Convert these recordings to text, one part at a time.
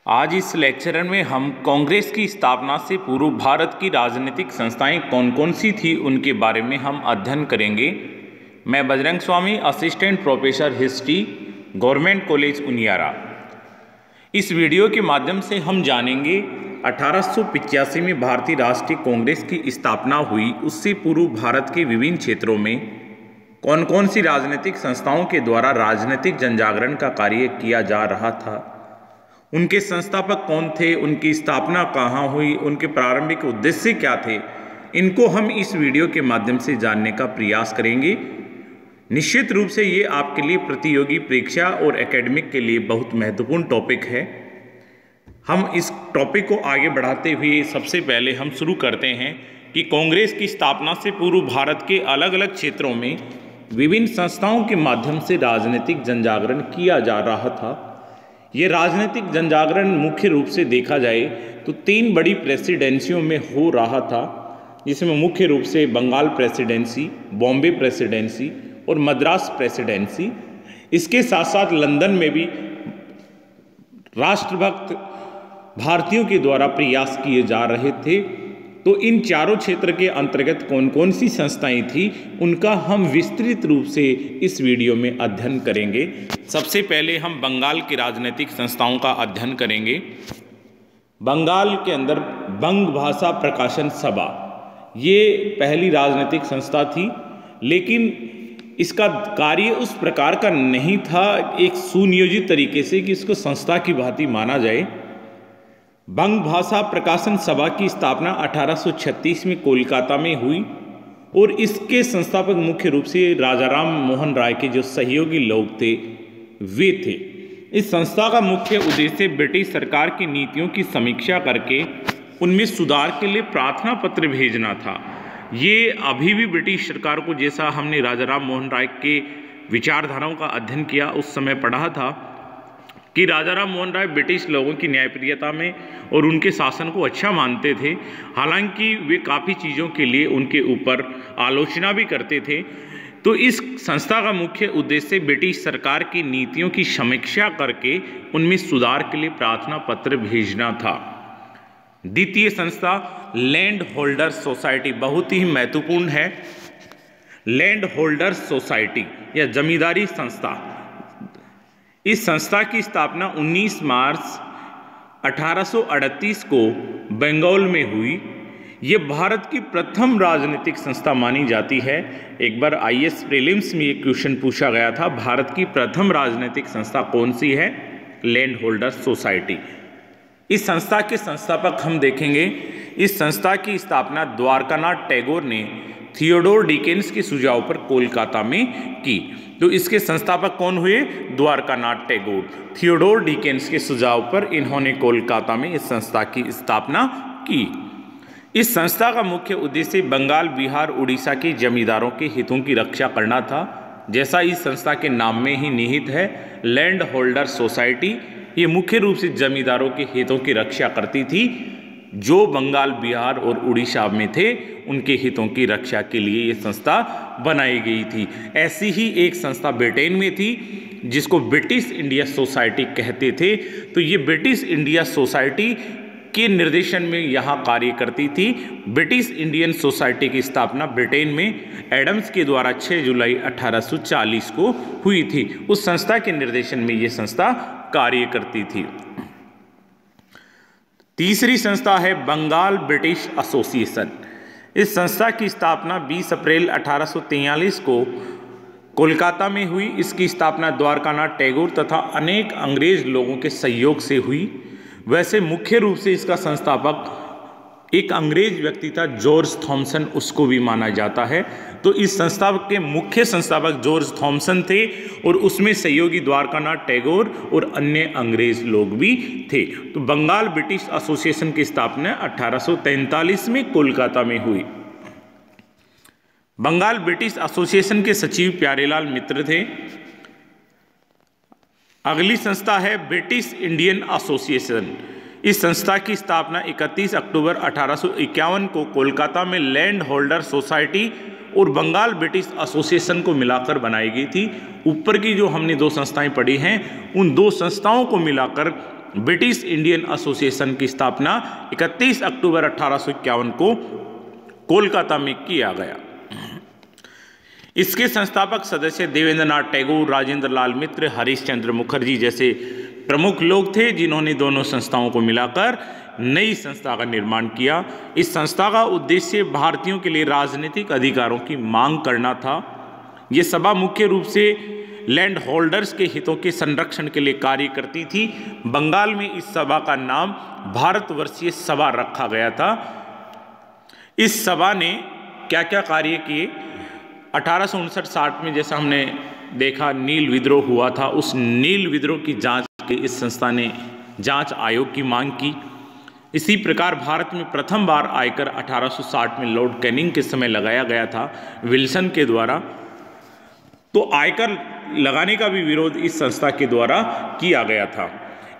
आज इस लेक्चर में हम कांग्रेस की स्थापना से पूर्व भारत की राजनीतिक संस्थाएं कौन कौन सी थी उनके बारे में हम अध्ययन करेंगे। मैं Bajrang Swami, assistant professor history, government college Uniyara. इस वीडियो के माध्यम से हम जानेंगे 1885 में भारतीय राष्ट्रीय कांग्रेस की स्थापना हुई, उससे पूर्व भारत के विभिन्न क्षेत्रों में कौन कौन सी राजनीतिक संस्थाओं के द्वारा राजनीतिक जनजागरण का कार्य किया जा रहा था, उनके संस्थापक कौन थे, उनकी स्थापना कहाँ हुई, उनके प्रारंभिक उद्देश्य क्या थे, इनको हम इस वीडियो के माध्यम से जानने का प्रयास करेंगे। निश्चित रूप से ये आपके लिए प्रतियोगी परीक्षा और एकेडमिक के लिए बहुत महत्वपूर्ण टॉपिक है। हम इस टॉपिक को आगे बढ़ाते हुए सबसे पहले हम शुरू करते हैं कि कांग्रेस की स्थापना से पूर्व भारत के अलग अलग क्षेत्रों में विभिन्न संस्थाओं के माध्यम से राजनीतिक जनजागरण किया जा रहा था। ये राजनीतिक जनजागरण मुख्य रूप से देखा जाए तो 3 बड़ी प्रेसिडेंसियों में हो रहा था, जिसमें मुख्य रूप से बंगाल प्रेसिडेंसी, बॉम्बे प्रेसिडेंसी और मद्रास प्रेसिडेंसी। इसके साथ साथ लंदन में भी राष्ट्रभक्त भारतीयों के द्वारा प्रयास किए जा रहे थे। तो इन चारों क्षेत्र के अंतर्गत कौन कौन सी संस्थाएं थी, उनका हम विस्तृत रूप से इस वीडियो में अध्ययन करेंगे। सबसे पहले हम बंगाल की राजनीतिक संस्थाओं का अध्ययन करेंगे। बंगाल के अंदर बंग भाषा प्रकाशन सभा ये पहली राजनीतिक संस्था थी, लेकिन इसका कार्य उस प्रकार का नहीं था एक सुनियोजित तरीके से कि इसको संस्था की भांति माना जाए। बंग भाषा प्रकाशन सभा की स्थापना 1836 में कोलकाता में हुई और इसके संस्थापक मुख्य रूप से राजाराम मोहन राय के जो सहयोगी लोग थे वे थे। इस संस्था का मुख्य उद्देश्य ब्रिटिश सरकार की नीतियों की समीक्षा करके उनमें सुधार के लिए प्रार्थना पत्र भेजना था। ये अभी भी ब्रिटिश सरकार को, जैसा हमने राजाराम मोहन राय के विचारधाराओं का अध्ययन किया उस समय पढ़ा था कि राजाराम मोहन राय ब्रिटिश लोगों की न्यायप्रियता में और उनके शासन को अच्छा मानते थे। हालांकि वे काफ़ी चीज़ों के लिए उनके ऊपर आलोचना भी करते थे। तो इस संस्था का मुख्य उद्देश्य ब्रिटिश सरकार की नीतियों की समीक्षा करके उनमें सुधार के लिए प्रार्थना पत्र भेजना था। द्वितीय संस्था लैंड होल्डर्स सोसाइटी बहुत ही महत्वपूर्ण है। लैंड होल्डर्स सोसाइटी या जमींदारी संस्था, इस संस्था की स्थापना 19 मार्च 1838 को बंगाल में हुई। ये भारत की प्रथम राजनीतिक संस्था मानी जाती है। एक बार आईएएस प्रीलिम्स में ये क्वेश्चन पूछा गया था, भारत की प्रथम राजनीतिक संस्था कौन सी है? Land holders society. इस संस्था के संस्थापक हम देखेंगे। इस संस्था की स्थापना द्वारकानाथ टैगोर ने थियोडोर डिकेंस के सुझाव पर कोलकाता में की। तो इसके संस्थापक कौन हुए? द्वारकानाथ टैगोर। थियोडोर डिकेंस के सुझाव पर इन्होंने कोलकाता में इस संस्था की स्थापना की। इस संस्था का मुख्य उद्देश्य बंगाल, बिहार, उड़ीसा के जमींदारों के हितों की रक्षा करना था। जैसा इस संस्था के नाम में ही निहित है, लैंड होल्डर सोसाइटी, ये मुख्य रूप से जमींदारों के हितों की रक्षा करती थी। जो बंगाल, बिहार और उड़ीसा में थे उनके हितों की रक्षा के लिए ये संस्था बनाई गई थी। ऐसी ही एक संस्था ब्रिटेन में थी जिसको ब्रिटिश इंडिया सोसाइटी कहते थे। तो ये ब्रिटिश इंडिया सोसाइटी के निर्देशन में यहाँ कार्य करती थी। ब्रिटिश इंडियन सोसाइटी की स्थापना ब्रिटेन में एडम्स के द्वारा 6 जुलाई 1840 को हुई थी। उस संस्था के निर्देशन में ये संस्था कार्य करती थी। तीसरी संस्था है बंगाल ब्रिटिश एसोसिएशन। इस संस्था की स्थापना 20 अप्रैल 1843 को कोलकाता में हुई। इसकी स्थापना द्वारकानाथ टैगोर तथा अनेक अंग्रेज लोगों के सहयोग से हुई। वैसे मुख्य रूप से इसका संस्थापक एक अंग्रेज व्यक्ति था, जॉर्ज थॉमसन, उसको भी माना जाता है। तो इस संस्था के मुख्य संस्थापक जॉर्ज थॉमसन थे और उसमें सहयोगी द्वारकानाथ टैगोर और अन्य अंग्रेज लोग भी थे। तो बंगाल ब्रिटिश एसोसिएशन की स्थापना 1843 में कोलकाता में हुई। बंगाल ब्रिटिश एसोसिएशन के सचिव प्यारेलाल मित्र थे। अगली संस्था है ब्रिटिश इंडियन एसोसिएशन। इस संस्था की स्थापना 31 अक्टूबर 1851 को कोलकाता में लैंड होल्डर सोसाइटी और बंगाल ब्रिटिश एसोसिएशन को मिलाकर बनाई गई थी। ऊपर की जो हमने 2 संस्थाएं पढ़ी हैं, उन 2 संस्थाओं को मिलाकर ब्रिटिश इंडियन एसोसिएशन की स्थापना 31 अक्टूबर 1851 को कोलकाता में किया गया। इसके संस्थापक सदस्य देवेंद्र नाथ टैगोर, राजेंद्र लाल मित्र, हरीश चंद्र मुखर्जी जैसे प्रमुख लोग थे, जिन्होंने दोनों संस्थाओं को मिलाकर नई संस्था का निर्माण किया। इस संस्था का उद्देश्य भारतीयों के लिए राजनीतिक अधिकारों की मांग करना था। ये सभा मुख्य रूप से लैंड होल्डर्स के हितों के संरक्षण के लिए कार्य करती थी। बंगाल में इस सभा का नाम भारतवर्षीय सभा रखा गया था। इस सभा ने क्या क्या कार्य किए? 1859-60 में जैसा हमने देखा नील विद्रोह हुआ था, उस नील विद्रोह की जांच के इस संस्था ने जांच आयोग की मांग की। इसी प्रकार भारत में प्रथम बार आयकर 1860 में लॉर्ड कैनिंग के समय लगाया गया था विल्सन के द्वारा। तो आयकर लगाने का भी विरोध इस संस्था के द्वारा किया गया था।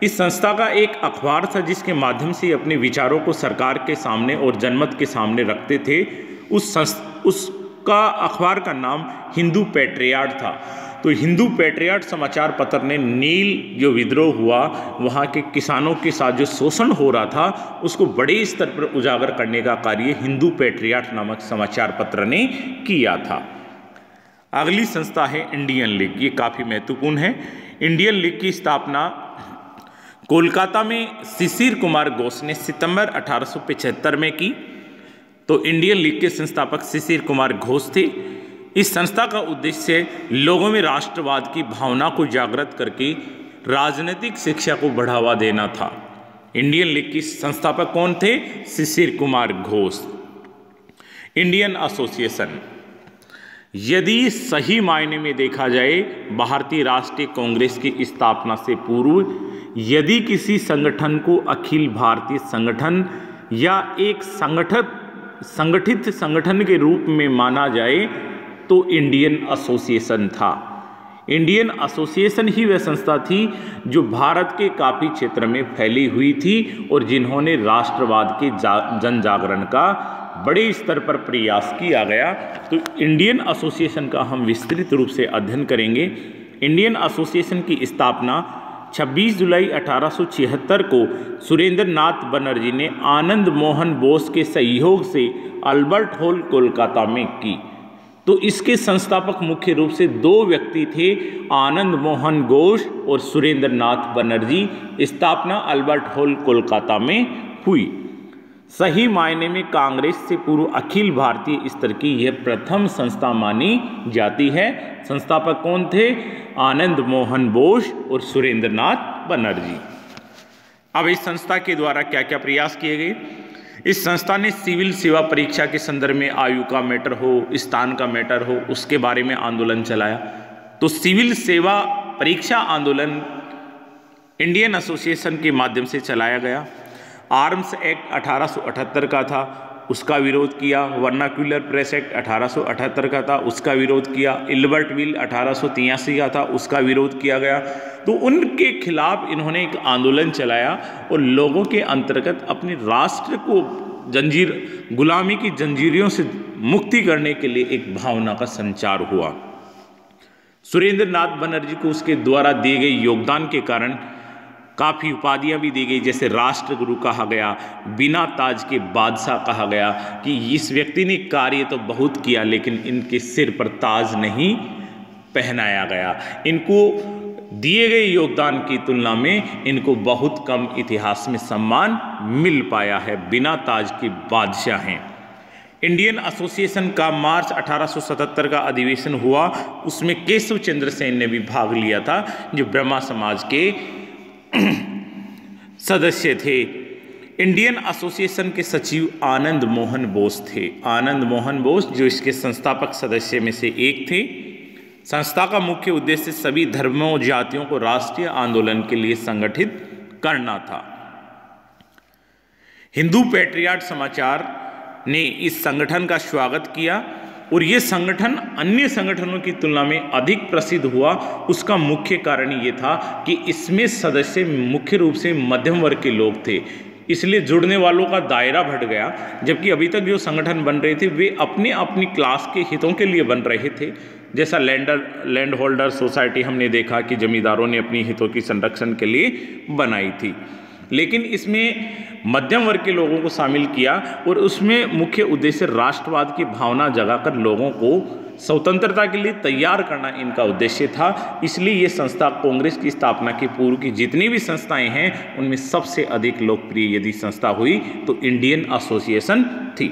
इस संस्था का एक अखबार था जिसके माध्यम से अपने विचारों को सरकार के सामने और जनमत के सामने रखते थे। उसका अखबार का नाम हिंदू पैट्रियाट था। तो हिंदू पैट्रियाट समाचार पत्र ने नील जो विद्रोह हुआ, वहाँ के किसानों के साथ जो शोषण हो रहा था, उसको बड़े स्तर पर उजागर करने का कार्य हिंदू पैट्रियाट नामक समाचार पत्र ने किया था। अगली संस्था है इंडियन लीग। ये काफ़ी महत्वपूर्ण है। इंडियन लीग की स्थापना कोलकाता में शिशिर कुमार घोष ने सितंबर 1875 में की। तो इंडियन लीग के संस्थापक शिशिर कुमार घोष थे। इस संस्था का उद्देश्य लोगों में राष्ट्रवाद की भावना को जागृत करके राजनीतिक शिक्षा को बढ़ावा देना था। इंडियन लीग की संस्थापक कौन थे? शिशिर कुमार घोष। इंडियन एसोसिएशन, यदि सही मायने में देखा जाए भारतीय राष्ट्रीय कांग्रेस की स्थापना से पूर्व यदि किसी संगठन को अखिल भारतीय संगठन या एक संगठित संगठन के रूप में माना जाए तो इंडियन एसोसिएशन था। इंडियन एसोसिएशन ही वह संस्था थी जो भारत के काफ़ी क्षेत्र में फैली हुई थी और जिन्होंने राष्ट्रवाद के जन जागरण का बड़े स्तर पर प्रयास किया गया। तो इंडियन एसोसिएशन का हम विस्तृत रूप से अध्ययन करेंगे। इंडियन एसोसिएशन की स्थापना 26 जुलाई 1876 को सुरेंद्र नाथ बनर्जी ने आनंद मोहन बोस के सहयोग से अल्बर्ट हॉल कोलकाता में की। तो इसके संस्थापक मुख्य रूप से दो व्यक्ति थे, आनंद मोहन घोष और सुरेंद्र नाथ बनर्जी। स्थापना अल्बर्ट हॉल कोलकाता में हुई। सही मायने में कांग्रेस से पूर्व अखिल भारतीय स्तर की यह प्रथम संस्था मानी जाती है। संस्थापक कौन थे? आनंद मोहन बोस और सुरेंद्र नाथ बनर्जी। अब इस संस्था के द्वारा क्या क्या प्रयास किए गए? इस संस्था ने सिविल सेवा परीक्षा के संदर्भ में आयु का मैटर हो, स्थान का मैटर हो, उसके बारे में आंदोलन चलाया। तो सिविल सेवा परीक्षा आंदोलन इंडियन एसोसिएशन के माध्यम से चलाया गया। आर्म्स एक्ट 1878 का था, उसका विरोध किया। वर्नाक्यूलर प्रेस एक्ट 1878 का था, उसका विरोध किया। इल्बर्ट विल 1883 का था, उसका विरोध किया गया। तो उनके खिलाफ इन्होंने एक आंदोलन चलाया और लोगों के अंतर्गत अपने राष्ट्र को गुलामी की जंजीरों से मुक्ति करने के लिए एक भावना का संचार हुआ। सुरेंद्र नाथ बनर्जी को उसके द्वारा दिए गए योगदान के कारण काफ़ी उपाधियाँ भी दी गई, जैसे राष्ट्रगुरु कहा गया, बिना ताज के बादशाह कहा गया कि इस व्यक्ति ने कार्य तो बहुत किया लेकिन इनके सिर पर ताज नहीं पहनाया गया। इनको दिए गए योगदान की तुलना में इनको बहुत कम इतिहास में सम्मान मिल पाया है, बिना ताज के बादशाह हैं। इंडियन एसोसिएशन का मार्च 1877 का अधिवेशन हुआ, उसमें केशव चंद्र सेन ने भी भाग लिया था, जो ब्रह्मा समाज के सदस्य थे। इंडियन एसोसिएशन के सचिव आनंद मोहन बोस थे। आनंद मोहन बोस जो इसके संस्थापक सदस्य में से एक थे। संस्था का मुख्य उद्देश्य सभी धर्मों और जातियों को राष्ट्रीय आंदोलन के लिए संगठित करना था। हिंदू पैट्रियाट समाचार ने इस संगठन का स्वागत किया और ये संगठन अन्य संगठनों की तुलना में अधिक प्रसिद्ध हुआ। उसका मुख्य कारण ये था कि इसमें सदस्य मुख्य रूप से मध्यम वर्ग के लोग थे। इसलिए जुड़ने वालों का दायरा बढ़ गया, जबकि अभी तक जो संगठन बन रहे थे वे अपने अपनी क्लास के हितों के लिए बन रहे थे। जैसा लैंड होल्डर सोसाइटी हमने देखा कि जमींदारों ने अपनी हितों की संरक्षण के लिए बनाई थी, लेकिन इसमें मध्यम वर्ग के लोगों को शामिल किया और उसमें मुख्य उद्देश्य राष्ट्रवाद की भावना जगाकर लोगों को स्वतंत्रता के लिए तैयार करना इनका उद्देश्य था। इसलिए ये संस्था कांग्रेस की स्थापना के पूर्व की जितनी भी संस्थाएं हैं उनमें सबसे अधिक लोकप्रिय यदि संस्था हुई तो इंडियन एसोसिएशन थी।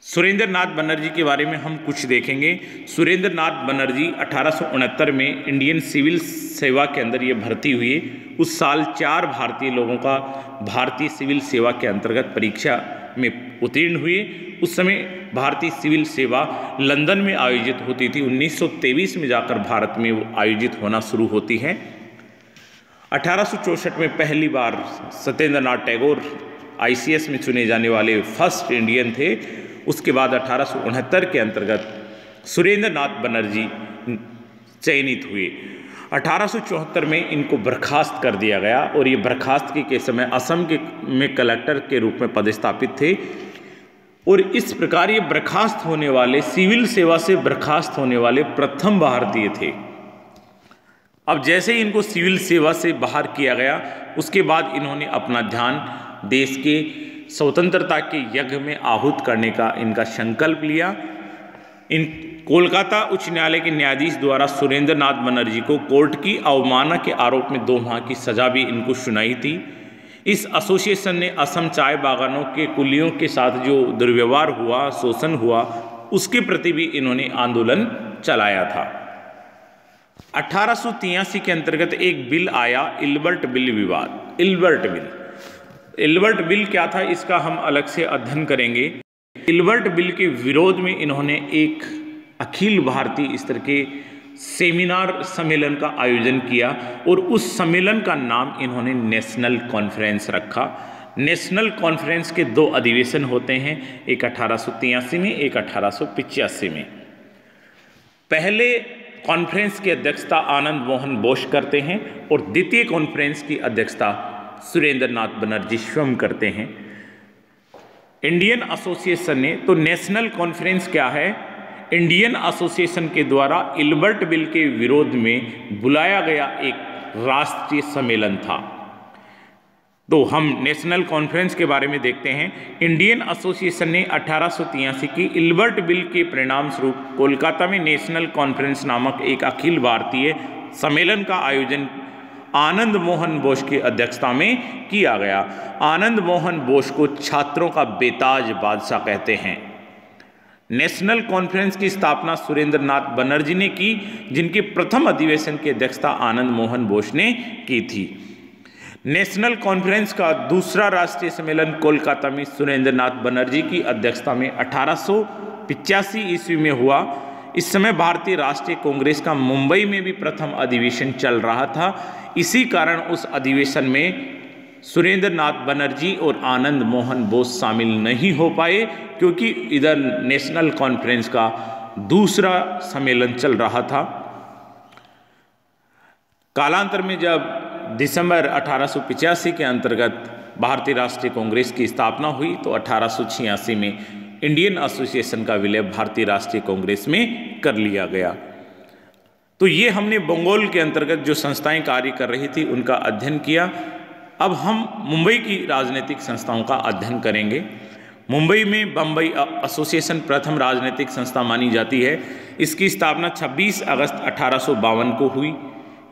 सुरेंद्र नाथ बनर्जी के बारे में हम कुछ देखेंगे। सुरेंद्र नाथ बनर्जी 1869 में इंडियन सिविल सेवा के अंदर ये भर्ती हुए। उस साल 4 भारतीय लोगों का भारतीय सिविल सेवा के अंतर्गत परीक्षा में उत्तीर्ण हुए। उस समय भारतीय सिविल सेवा लंदन में आयोजित होती थी। 1923 में जाकर भारत में वो आयोजित होना शुरू होती है। 1864 में पहली बार सत्येंद्र नाथ टैगोर ICS में चुने जाने वाले फर्स्ट इंडियन थे। उसके बाद 1869 के अंतर्गत सुरेंद्र नाथ बनर्जी चयनित हुए। 1874 में इनको बर्खास्त कर दिया गया और ये बर्खास्त के समय असम में कलेक्टर के रूप में पदस्थापित थे और इस प्रकार ये बर्खास्त होने वाले, सिविल सेवा से बर्खास्त होने वाले प्रथम भारतीय थे। अब जैसे ही इनको सिविल सेवा से बाहर किया गया उसके बाद इन्होंने अपना ध्यान देश के स्वतंत्रता के यज्ञ में आहूत करने का इनका संकल्प लिया। इन कोलकाता उच्च न्यायालय के न्यायाधीश द्वारा सुरेंद्र नाथ बनर्जी को कोर्ट की अवमानना के आरोप में 2 माह की सजा भी इनको सुनाई थी। इस एसोसिएशन ने असम चाय बागानों के कुलियों के साथ जो दुर्व्यवहार हुआ, शोषण हुआ, उसके प्रति भी इन्होंने आंदोलन चलाया था। 1883 के अंतर्गत एक बिल आया, इल्बर्ट बिल विवाद। इल्बर्ट बिल क्या था इसका हम अलग से अध्ययन करेंगे। इल्बर्ट बिल के विरोध में इन्होंने एक अखिल भारतीय स्तर के सेमिनार सम्मेलन का आयोजन किया और उस सम्मेलन का नाम इन्होंने नेशनल कॉन्फ्रेंस रखा। नेशनल कॉन्फ्रेंस के 2 अधिवेशन होते हैं, एक 1883 में, एक 1885 में। पहले कॉन्फ्रेंस की अध्यक्षता आनंद मोहन बोस करते हैं और द्वितीय कॉन्फ्रेंस की अध्यक्षता सुरेंद्र नाथ बनर्जी स्वयं करते हैं। इंडियन एसोसिएशन ने, तो नेशनल कॉन्फ्रेंस क्या है? इंडियन एसोसिएशन के द्वारा इल्बर्ट बिल के विरोध में बुलाया गया एक राष्ट्रीय सम्मेलन था। तो हम नेशनल कॉन्फ्रेंस के बारे में देखते हैं। इंडियन एसोसिएशन ने 1883 की इल्बर्ट बिल के परिणाम स्वरूप कोलकाता में नेशनल कॉन्फ्रेंस नामक एक अखिल भारतीय सम्मेलन का आयोजन आनंद मोहन बोस की अध्यक्षता में किया गया। आनंद मोहन बोस को छात्रों का बेताज बादशाह कहते हैं। नेशनल कॉन्फ्रेंस की स्थापना सुरेंद्र नाथ बनर्जी ने की, जिनके प्रथम अधिवेशन की अध्यक्षता आनंद मोहन बोस ने की थी। नेशनल कॉन्फ्रेंस का दूसरा राष्ट्रीय सम्मेलन कोलकाता में सुरेंद्र नाथ बनर्जी की अध्यक्षता में 1885 ईस्वी में हुआ। इस समय भारतीय राष्ट्रीय कांग्रेस का मुंबई में भी प्रथम अधिवेशन चल रहा था। इसी कारण उस अधिवेशन में सुरेंद्र नाथ बनर्जी और आनंद मोहन बोस शामिल नहीं हो पाए, क्योंकि इधर नेशनल कॉन्फ्रेंस का दूसरा सम्मेलन चल रहा था। कालांतर में जब दिसंबर 1885 के अंतर्गत भारतीय राष्ट्रीय कांग्रेस की स्थापना हुई तो 1886 में इंडियन एसोसिएशन का विलय भारतीय राष्ट्रीय कांग्रेस में कर लिया गया। तो ये हमने बंगाल के अंतर्गत जो संस्थाएं कार्य कर रही थी उनका अध्ययन किया। अब हम मुंबई की राजनीतिक संस्थाओं का अध्ययन करेंगे। मुंबई में बम्बई एसोसिएशन प्रथम राजनीतिक संस्था मानी जाती है। इसकी स्थापना 26 अगस्त 1852 को हुई।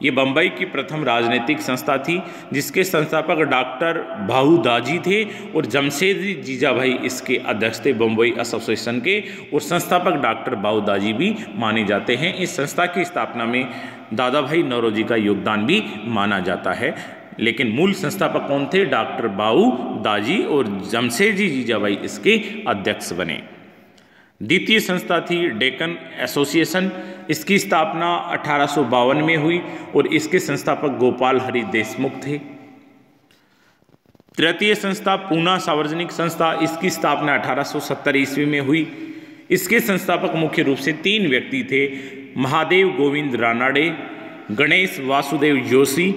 ये बम्बई की प्रथम राजनीतिक संस्था थी, जिसके संस्थापक डॉक्टर भाऊ दाजी थे और जमशेदजी जीजाभाई इसके अध्यक्ष थे बम्बई एसोसिएशन के, और संस्थापक डॉक्टर भाऊ दाजी भी माने जाते हैं। इस संस्था की स्थापना में दादा भाई नौरोजी का योगदान भी माना जाता है, लेकिन मूल संस्थापक कौन थे? डॉक्टर भाऊ दाजी, और जमशेदजी जीजाभाई इसके अध्यक्ष बने। द्वितीय संस्था थी डेक्कन एसोसिएशन। इसकी स्थापना 1852 में हुई और इसके संस्थापक गोपाल हरि देशमुख थे। तृतीय संस्था पूना सार्वजनिक संस्था, इसकी स्थापना 1870 ईस्वी में हुई। इसके संस्थापक मुख्य रूप से 3 व्यक्ति थे, महादेव गोविंद रानाडे, गणेश वासुदेव जोशी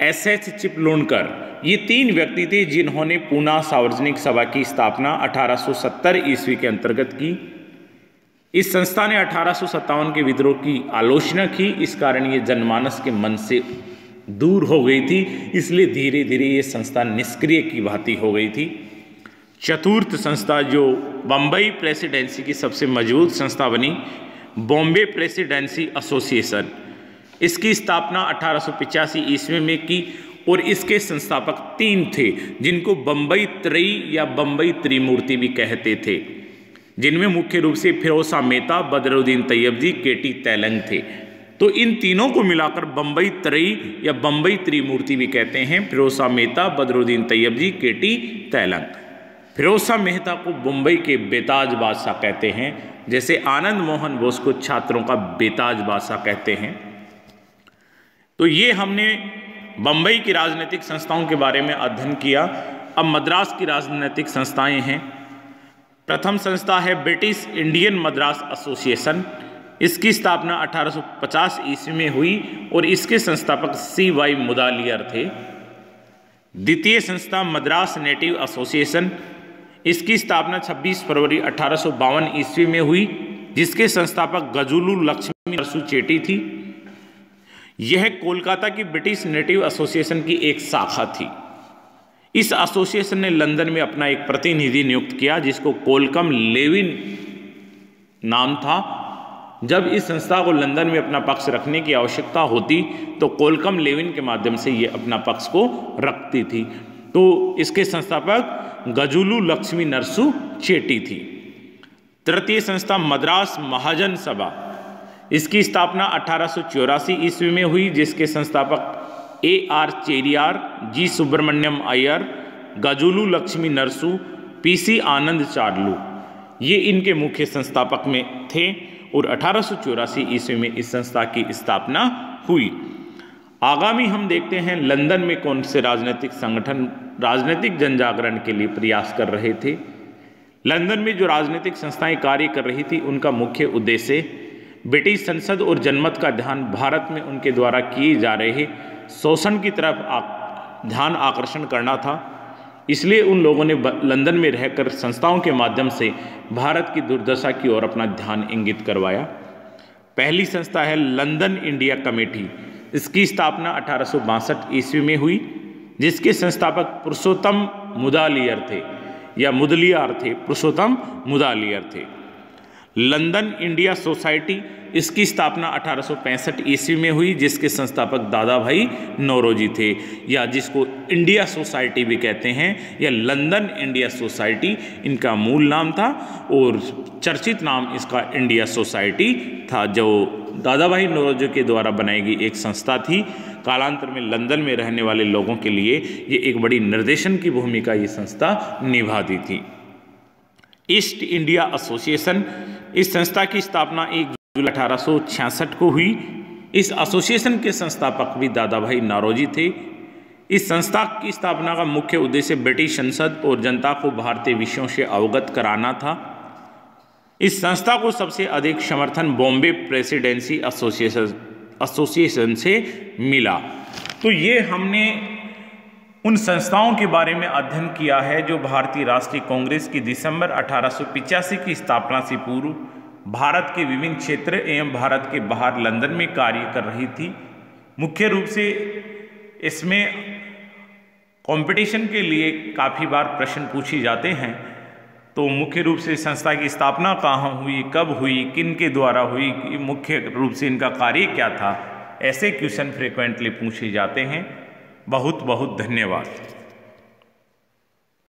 एसएच चिपलूणकर, ये 3 व्यक्ति थे जिन्होंने पूना सार्वजनिक सभा की स्थापना 1870 ईस्वी के अंतर्गत की। इस संस्था ने 1857 के विद्रोह की आलोचना की, इस कारण ये जनमानस के मन से दूर हो गई थी, इसलिए धीरे धीरे ये संस्था निष्क्रिय की भांति हो गई थी। चतुर्थ संस्था जो बम्बई प्रेसिडेंसी की सबसे मजबूत संस्था बनी, बॉम्बे प्रेसिडेंसी एसोसिएशन, इसकी स्थापना 1885 ईस्वी में की और इसके संस्थापक 3 थे जिनको बम्बई त्रयी या बम्बई त्रिमूर्ति भी कहते थे, जिनमें मुख्य रूप से फिरोज मेहता, बदरुद्दीन तैयबजी, केटी तैलंग थे। तो इन तीनों को मिलाकर बम्बई त्रयी या बम्बई त्रिमूर्ति भी कहते हैं, फिरोज मेहता, बदरुद्दीन तैयबजी, केटी तैलंग। फिरोज मेहता को मुंबई के बेताज बादशाह कहते हैं, जैसे आनंद मोहन बोस को छात्रों का बेताज बादशाह कहते हैं। तो ये हमने बम्बई की राजनीतिक संस्थाओं के बारे में अध्ययन किया। अब मद्रास की राजनीतिक संस्थाएं हैं। प्रथम संस्था है ब्रिटिश इंडियन मद्रास एसोसिएशन, इसकी स्थापना 1850 ईस्वी में हुई और इसके संस्थापक CY मुदालियर थे। द्वितीय संस्था मद्रास नेटिव एसोसिएशन, इसकी स्थापना 26 फरवरी 1852 ईस्वी में हुई, जिसके संस्थापक गजुलू लक्ष्मी नरसू चेटी थी। यह कोलकाता की ब्रिटिश नेटिव एसोसिएशन की एक शाखा थी। इस एसोसिएशन ने लंदन में अपना एक प्रतिनिधि नियुक्त किया जिसको कोलकम लेविन नाम था। जब इस संस्था को लंदन में अपना पक्ष रखने की आवश्यकता होती तो कोलकम लेविन के माध्यम से ये अपना पक्ष को रखती थी। तो इसके संस्थापक गजुलू लक्ष्मी नरसू चेटी थी। तृतीय संस्था मद्रास महाजन सभा, इसकी स्थापना 1884 ईस्वी में हुई, जिसके संस्थापक AR चेरियार, G Subramaniam Iyer, गजुलू Lakshmi Narasu, PC आनंद चार्लू, ये इनके मुख्य संस्थापक में थे और 1884 ईस्वी में इस संस्था की स्थापना हुई। आगामी हम देखते हैं लंदन में कौन से राजनीतिक संगठन राजनीतिक जनजागरण के लिए प्रयास कर रहे थे। लंदन में जो राजनीतिक संस्थाएं कार्य कर रही थी उनका मुख्य उद्देश्य ब्रिटिश संसद और जनमत का ध्यान भारत में उनके द्वारा किए जा रहे शोषण की तरफ ध्यान आकर्षण करना था। इसलिए उन लोगों ने लंदन में रहकर संस्थाओं के माध्यम से भारत की दुर्दशा की ओर अपना ध्यान इंगित करवाया। पहली संस्था है लंदन इंडिया कमेटी, इसकी स्थापना 1862 ईस्वी में हुई, जिसके संस्थापक पुरुषोत्तम मुदालियर थे या मुदलियार थे, पुरुषोत्तम मुदालियर थे। लंदन इंडिया सोसाइटी, इसकी स्थापना 1865 ईस्वी में हुई, जिसके संस्थापक दादा भाई नौरोजी थे या जिसको इंडिया सोसाइटी भी कहते हैं या लंदन इंडिया सोसाइटी इनका मूल नाम था और चर्चित नाम इसका इंडिया सोसाइटी था, जो दादा भाई नौरोजी के द्वारा बनाई गई एक संस्था थी। कालांतर में लंदन में रहने वाले लोगों के लिए ये एक बड़ी निर्देशन की भूमिका ये संस्था निभाती थी। ईस्ट इंडिया एसोसिएशन, इस संस्था की स्थापना 1 जुलाई 1866 को हुई। इस एसोसिएशन के संस्थापक भी दादा भाई नौरोजी थे। इस संस्था की स्थापना का मुख्य उद्देश्य ब्रिटिश संसद और जनता को भारतीय विषयों से अवगत कराना था। इस संस्था को सबसे अधिक समर्थन बॉम्बे प्रेसिडेंसी एसोसिएशन से मिला। तो ये हमने उन संस्थाओं के बारे में अध्ययन किया है जो भारतीय राष्ट्रीय कांग्रेस की दिसंबर 1885 की स्थापना से पूर्व भारत के विभिन्न क्षेत्र एवं भारत के बाहर लंदन में कार्य कर रही थी। मुख्य रूप से इसमें कंपटीशन के लिए काफ़ी बार प्रश्न पूछे जाते हैं। तो मुख्य रूप से संस्था की स्थापना कहाँ हुई, कब हुई, किन के द्वारा हुई, मुख्य रूप से इनका कार्य क्या था, ऐसे क्वेश्चन फ्रिक्वेंटली पूछे जाते हैं। बहुत बहुत धन्यवाद।